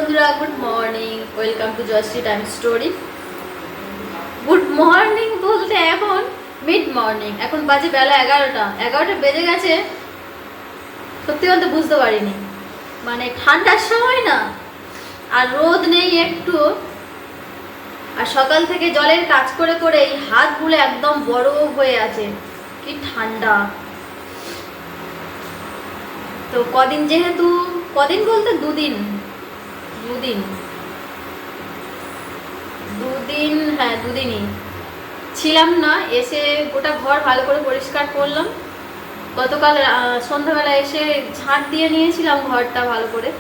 বন্ধুরা, good morning. Welcome to Joyshree time story. Good morning বলতে এখন মিড মর্নিং, এখন বাজে বেলা 11টা বেজে গেছে। সত্যি বলতে বুঝতে পারিনি, মানে ঠান্ডার সময় না, আর রোদ নেই একটু, আর সকাল থেকে জলের কাজ করে করে এই হাতগুলো একদম বড় হয়ে আছে। কি ঠান্ডা! তো কদিন, যেহেতু কদিন বলতে দুদিন, হ্যাঁ দুদিনই ছিলাম না। এসে গোটা ঘর ভালো করে পরিষ্কার করলাম। গতকাল সন্ধ্যাবেলা এসে ঝাঁট দিয়ে নিয়েছিলাম ঘরটা ভালো করে,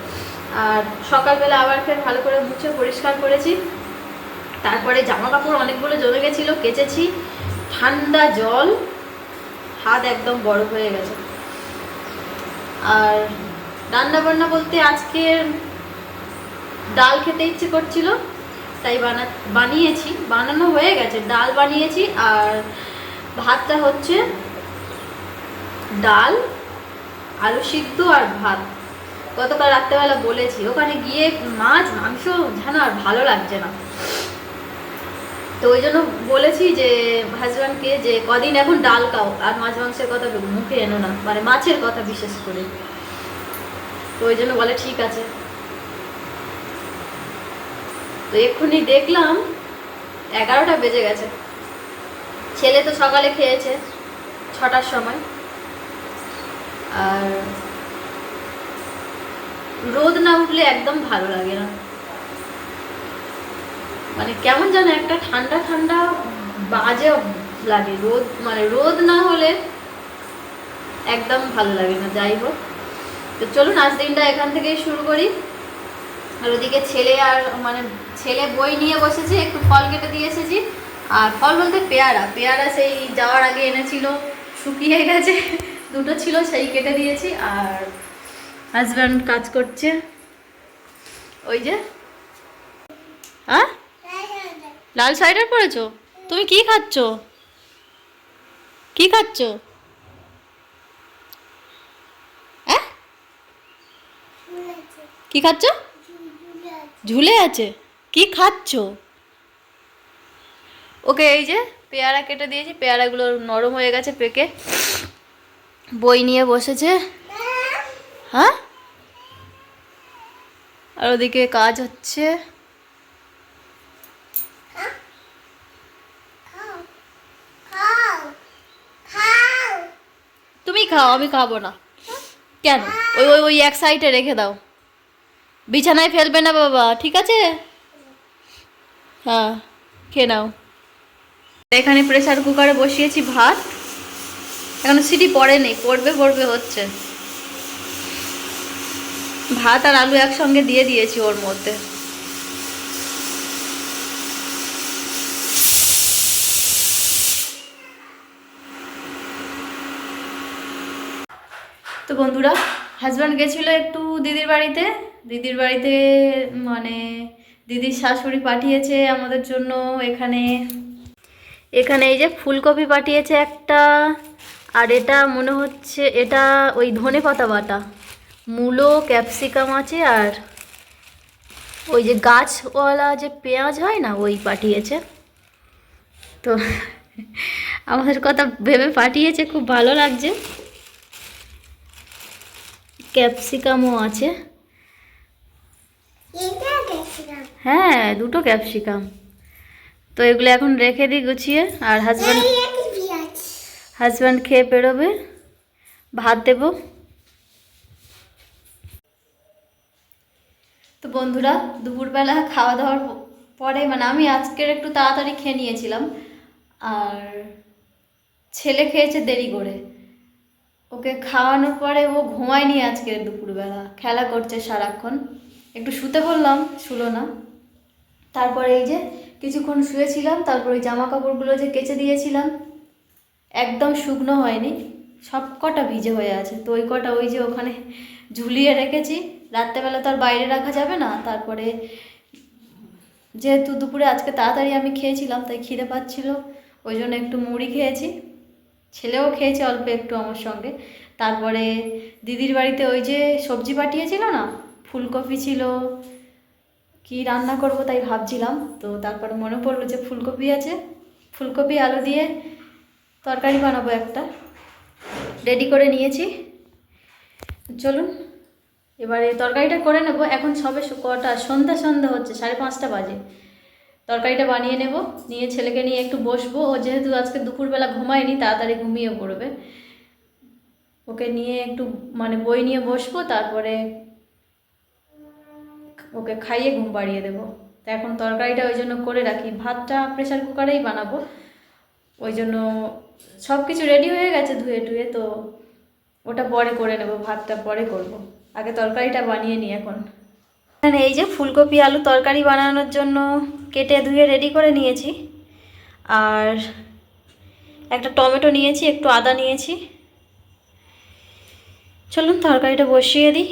আর সকালবেলা আবার ফের ভালো করে মুছে পরিষ্কার করেছি। তারপরে জামা কাপড় অনেকগুলো জমে গেছিলো, কেচেছি। ঠান্ডা জল, হাত একদম বরফ হয়ে গেছে। আর রান্না বান্না বলতে আজকে ডাল খেতে ইচ্ছে করছিল, তাই বানিয়েছি, বানানো হয়ে গেছে। ডাল বানিয়েছি, আর ভাতটা হচ্ছে ডাল, আলু সিদ্ধ আর ভাত। গতকাল রাত্রেবেলা বলেছি, ওখানে গিয়ে মাছ মাংস যেন আর ভালো লাগছে না। তো ওই জন্য বলেছি যে হাজব্যান্ডকে, যে কদিন এখন ডাল খাও, আর মাছ মাংসের কথা মুখে এনো না, মানে মাছের কথা বিশেষ করে। তো ওই জন্য বলে ঠিক আছে। তো এক্ষুনি দেখলাম 11টা বেজে গেছে। ছেলে তো সকালে খেয়েছে 6টার সময়। আর রোদ না উঠলে একদম ভালো লাগে না, মানে কেমন যেন একটা ঠান্ডা ঠান্ডা বাজে লাগে। রোদ না হলে একদম ভালো লাগে না। যাই হোক, তো চলুন আজ দিনটা এখান থেকেই শুরু করি। আর ওদিকে ছেলে বই নিয়ে বসেছে, একটু ফল কেটে দিয়ে এসেছি। আর ফল বলতে পেয়ারা সেই যাওয়ার আগে এনেছিল, শুকিয়ে গেছে। দুটো ছিল, সেই কেটে দিয়েছি। আর হাজব্যান্ড কাজ করছে, ওই যে। হ্যাঁ, লাল সাইডার পরেছো? তুমি কি খাচ্ছ? কি খাচ্ছ? হ্যাঁ, কি খাচ্ছ? ঝুলে আছে। কি খাচ্ছ? ওকে এই যে পেয়ারা কেটে দিয়েছি, পেয়ারাগুলো নরম হয়ে গেছে পেকে। বই নিয়ে বসেছে। হ্যাঁ, আর ওদিকে কাজ হচ্ছে। তুমি খাও, আমি খাবো না। কেন? ওই ওই ওই এক সাইডে রেখে দাও, বিছানায় ফেলবে না বাবা, ঠিক আছে? হ্যাঁ, খেয়ে নাও। এখানে প্রেসার কুকারে বসিয়েছি ভাত, এখনো সিটি পড়েনি, পড়বে হচ্ছে। ভাত আর আলু একসঙ্গে দিয়ে দিয়েছি ওর মধ্যে। তো বন্ধুরা, হাজব্যান্ড গেছিলো একটু দিদির বাড়িতে, মানে দিদির শাশুড়ি পাঠিয়েছে আমাদের জন্য। এখানে এই যে ফুলকপি পাঠিয়েছে একটা, আর এটা মনে হচ্ছে এটা ওই ধনেপাতা বাটা, মূলো, ক্যাপসিকাম আছে, আর ওই যে গাছওয়ালা যে পেঁয়াজ হয় না, ওই পাঠিয়েছে। তো আমাদের কথা ভেবে পাঠিয়েছে, খুব ভালো লাগছে। ক্যাপসিকামও আছে। হ্যাঁ, দুটো ক্যাপসিকাম। তো এগুলো এখন রেখে দিই গুছিয়ে। আর হাজব্যান্ড খেয়ে বেরোবে, ভাত দেব। তো বন্ধুরা, দুপুরবেলা খাওয়া দাওয়ার পরে, মানে আমি আজকের একটু তাড়াতাড়ি খেয়ে নিয়েছিলাম, আর ছেলে খেয়েছে দেরি করে। ওকে খাওয়ানোর পরে ও ঘুমায়নি আজকের দুপুরবেলা, খেলা করছে সারাক্ষণ। একটু শুতে বললাম, শুলো না। তারপরে এই যে কিছুক্ষণ শুয়েছিলাম, তারপরে ওই জামা কাপড়গুলো যে কেচে দিয়েছিলাম, একদম শুকনো হয়নি, সব কটা ভিজে হয়ে আছে। তো ওই কটা ওই যে ওখানে ঝুলিয়ে রেখেছি। রাত্রেবেলা তো আর বাইরে রাখা যাবে না। তারপরে যেহেতু দুপুরে আজকে তাড়াতাড়ি আমি খেয়েছিলাম, তাই খিদে পাচ্ছিল, ওই জন্য একটু মুড়ি খেয়েছি। ছেলেও খেয়েছে অল্প একটু আমার সঙ্গে। তারপরে দিদির বাড়িতে ওই যে সবজি পাঠিয়েছিল না, ফুলকপি ছিল, কি রান্না করব তাই ভাবছিলাম, তো তারপর মনে পড়লো যে ফুলকপি আছে, ফুলকপি আলু দিয়ে তরকারি বানাবো একটা, রেডি করে নিয়েছি। চলুন এবারে তরকারিটা করে নেব। এখন সবে কটা সন্ধ্যা হচ্ছে, 5:30 বাজে। তরকারিটা বানিয়ে নেব, নিয়ে ছেলেকে নিয়ে একটু বসবো। ও যেহেতু আজকে দুপুরবেলা ঘুমায়নি, তাড়াতাড়ি ঘুমিয়ে পড়বে। ওকে নিয়ে একটু মানে বই নিয়ে বসবো, তারপরে ওকে খাইয়ে ঘুম পাড়িয়ে দেবো। তো এখন তরকারিটা ওই জন্য করে রাখি, ভাতটা প্রেসার কুকারেই বানাবো, ওই জন্য সব কিছু রেডি হয়ে গেছে ধুয়ে টুয়ে, তো ওটা পরে করে নেব, ভাতটা পরে করব, আগে তরকারিটা বানিয়ে নিই এখন। এখানে এই যে ফুলকপি আলু তরকারি বানানোর জন্য কেটে ধুয়ে রেডি করে নিয়েছি, আর একটা টমেটো নিয়েছি, একটু আদা নিয়েছি। চলুন তরকারিটা বসিয়ে দিই।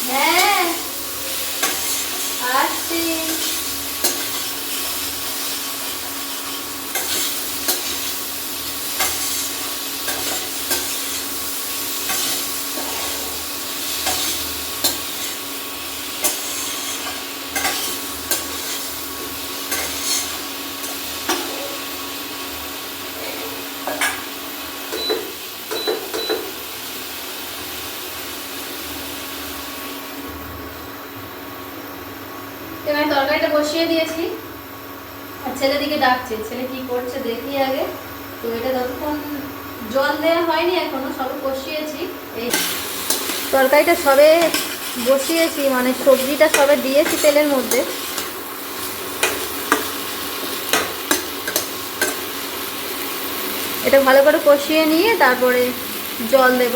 হ্যাঁ আসছি। এখানে তরকারিটা বসিয়ে দিয়েছি, আর ছেলেদিকে ডাকছে, ছেলে কি করছে দেখি আগে। তো এটা যতক্ষণ জল দেওয়া হয়নি এখনো, সবে বসিয়েছি। এই তরকারিটা সবে বসিয়েছি, মানে সবজিটা সবে দিয়েছি তেলের মধ্যে। এটা ভালো করে কষিয়ে নিয়ে তারপরে জল দেব।